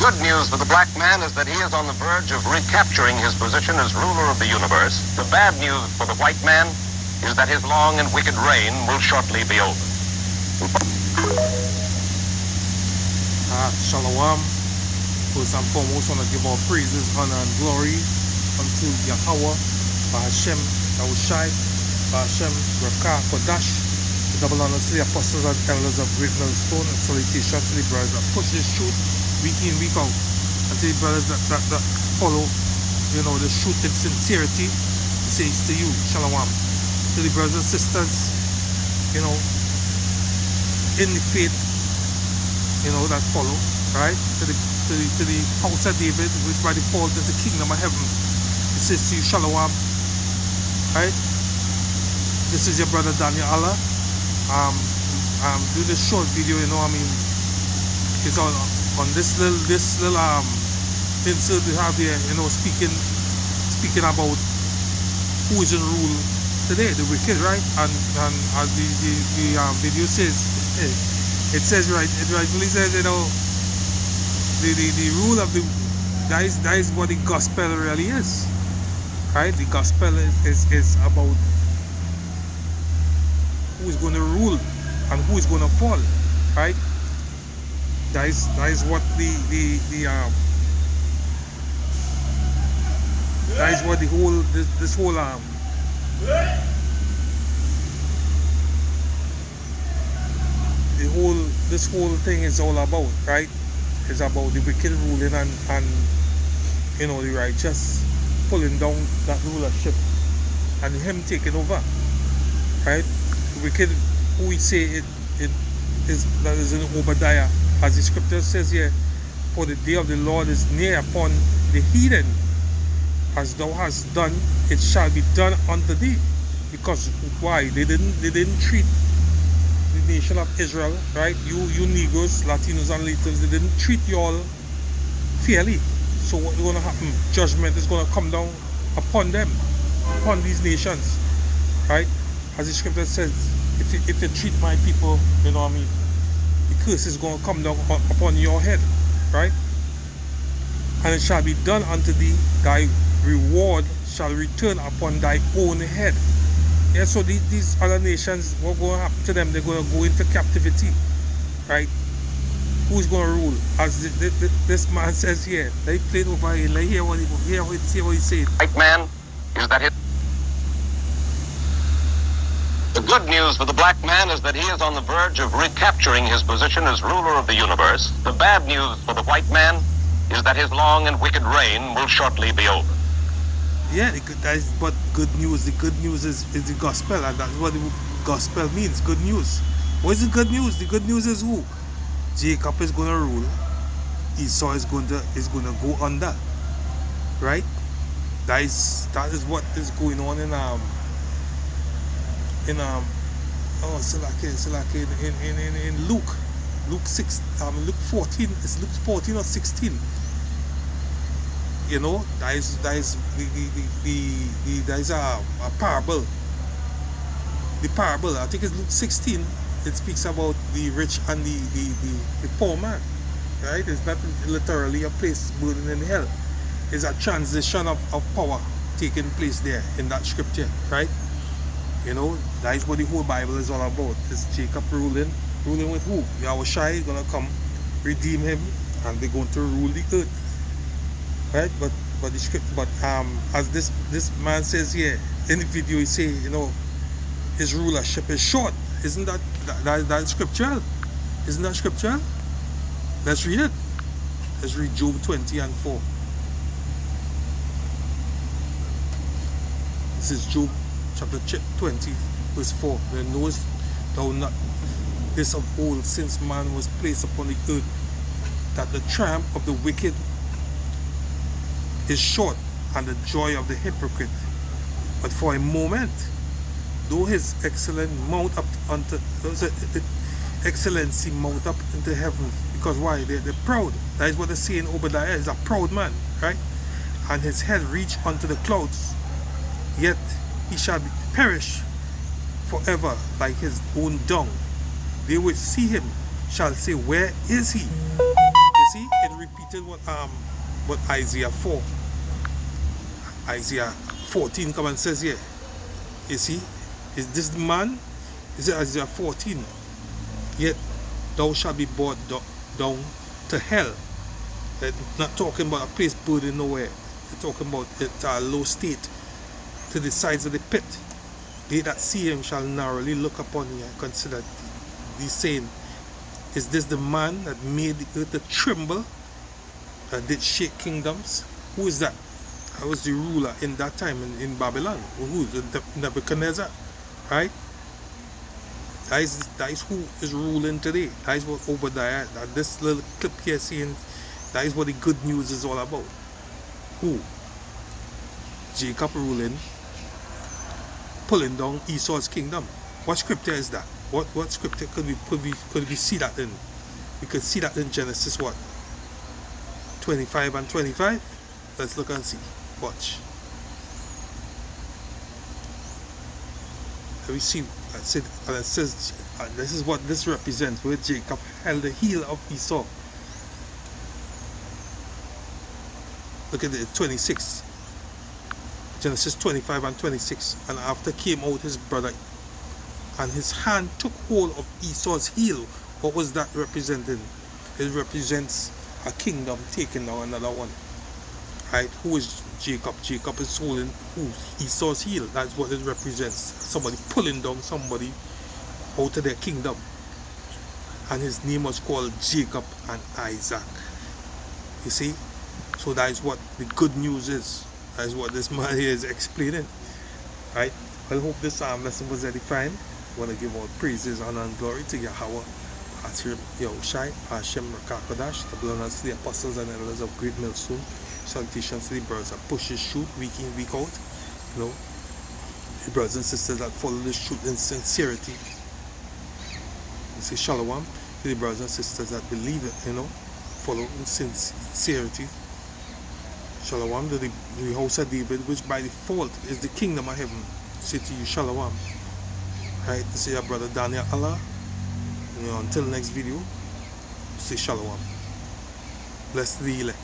good news for the black man is that he is on the verge of recapturing his position as ruler of the universe. The bad news for the white man is that his long and wicked reign will shortly be over. Shalom. First and foremost, I want to give our praises, honor, and glory unto Yahweh, Bahashem, Yahushai, Bahashem, Rakah, Kodash, the double honors to the apostles and elders of Great Millstone, and salutation to the brothers that push this truth week in, week out, and to the brothers that follow, the truth in sincerity. It says to you, Shalom. To the brothers and sisters, in the faith, that follow, right? To the house of David, which by default is the kingdom of heaven. It says to you, Shalom, right? This is your brother Daniel Allah. Do this short video, it's on this little insert we have here, speaking about who is in rule today, the wicked, right? And as the video says, it rightfully says, the rule of the that is what the gospel really is, right? The gospel is about who is going to rule and who is going to fall, right? That is what that is what this whole thing is all about, right? It's about the wicked ruling and the righteous pulling down that rulership and him taking over, right? The wicked, who we say it is in Obadiah, as the scripture says here, for the day of the Lord is near upon the heathen. As thou hast done, it shall be done unto thee. Because why? They didn't treat the nation of Israel, right? You Negroes, Latinos, and Latins, they didn't treat you all fairly. So what's going to happen? Judgment is going to come down upon them, upon these nations, right? As the scripture says, if you treat my people, the curse is going to come down upon your head, right? And it shall be done unto thee, thy reward shall return upon thy own head. Yeah, so these other nations, what's going to happen to them? They're going to go into captivity, right? Who's going to rule? As this man says here, they played over here. Like hear what he said. White man is that his. The good news for the black man is that he is on the verge of recapturing his position as ruler of the universe. The bad news for the white man is that his long and wicked reign will shortly be over. Yeah, but good news. The good news is the gospel, and that's what the gospel means. Good news. What is the good news? The good news is who? Jacob is going to rule. Esau is going to go under. Right? That is what is going on in Luke 6, Luke 14. It's Luke 14 or 16. That is a parable. The parable, I think it's Luke 16. It speaks about the rich and the poor man, right? It's not literally a place burning in hell. It's a transition of power taking place there in that scripture, right? That is what the whole Bible is all about. It's Jacob ruling with who? Yahushai is gonna come redeem him, and they're going to rule the earth. Right, but the script, as this man says here in the video, he say, his rulership is short. Isn't that scriptural? Isn't that scriptural? Let's read it. Let's read Job 20 and 4. This is Job chapter 20, verse 4. Then knowest thou not this of old, since man was placed upon the earth, that the triumph of the wicked is short, and the joy of the hypocrite but for a moment. Though his excellency mount up into heaven, because why? They're proud. That is what they say in Obadiah. Is a proud man, right? And his head reach unto the clouds, yet he shall perish forever like his own dung. They which see him shall say, where is he? His see, it repeated what Isaiah 4. Isaiah 14 come and says here. You see, is this the man? Is it Isaiah 14? Yet thou shalt be brought down to hell. They're not talking about a place burning nowhere. They're talking about a low state, to the sides of the pit. They that see him shall narrowly look upon him and consider thee, saying, is this the man that made the earth to tremble, that did shake kingdoms? Who is that? That was the ruler in that time in Babylon. Who? Nebuchadnezzar, right? That is who is ruling today. That is what Obadiah, that this little clip here saying, that is what the good news is all about. Who? Jacob ruling, pulling down Esau's kingdom. What scripture is that? What scripture could we see that in? We could see that in Genesis what? 25 and 25? Let's look and see. Watch. Let me see. And it says, this is what this represents, where Jacob held the heel of Esau. Look at it, 26. Genesis 25 and 26. And after came out his brother, and his hand took hold of Esau's heel. What was that representing? It represents a kingdom taking down another one. Right? Who is Jacob? Jacob is holding who? Esau's heel. That's what it represents. Somebody pulling down somebody out of their kingdom. And his name was called Jacob and Isaac. You see? So that is what the good news is. That is what this man here is explaining. Right? I hope this lesson was edifying. I want to give all praises, honor, and glory to Yahweh, Hashem Yahushai, Hashem Rakakadash, the belongers to the apostles and elders of Great Millstone. Salutations to the brothers that push this shoot week in, week out. You know, the brothers and sisters that follow this shoot in sincerity. You say shalom to the brothers and sisters that believe it, you know, follow in sincerity. Shalom to the house of David, which by default is the kingdom of heaven. Say to you shalom. Right, this is your brother Daniel Allah. You know, until next video, say shalom. Bless the elect.